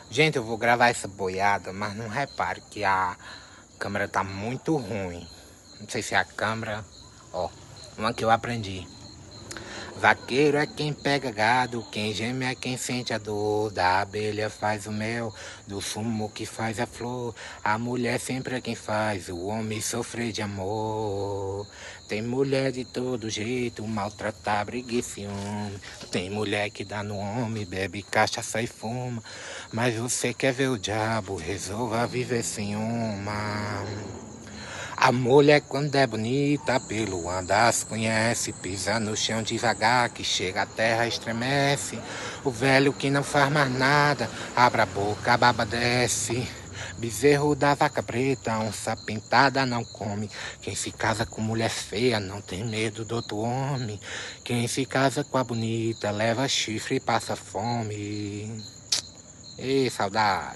Gente, eu vou gravar essa boiada, mas não repare que a câmera tá muito ruim. Não sei se é a câmera. Ó, uma que eu aprendi. Vaqueiro é quem pega gado, quem geme é quem sente a dor. Da abelha faz o mel, do fumo que faz a flor. A mulher sempre é quem faz o homem sofrer de amor. Tem mulher de todo jeito, maltratar, briga e ciúme. Tem mulher que dá no homem, bebe cachaça e fuma. Mas você quer ver o diabo, resolva viver sem uma. A mulher quando é bonita, pelo andar se conhece, pisa no chão devagar, que chega a terra estremece. O velho que não faz mais nada, abre a boca, a baba desce. Bezerro da vaca preta, onça pintada não come. Quem se casa com mulher feia não tem medo do outro homem. Quem se casa com a bonita leva chifre e passa fome. Ei, saudade.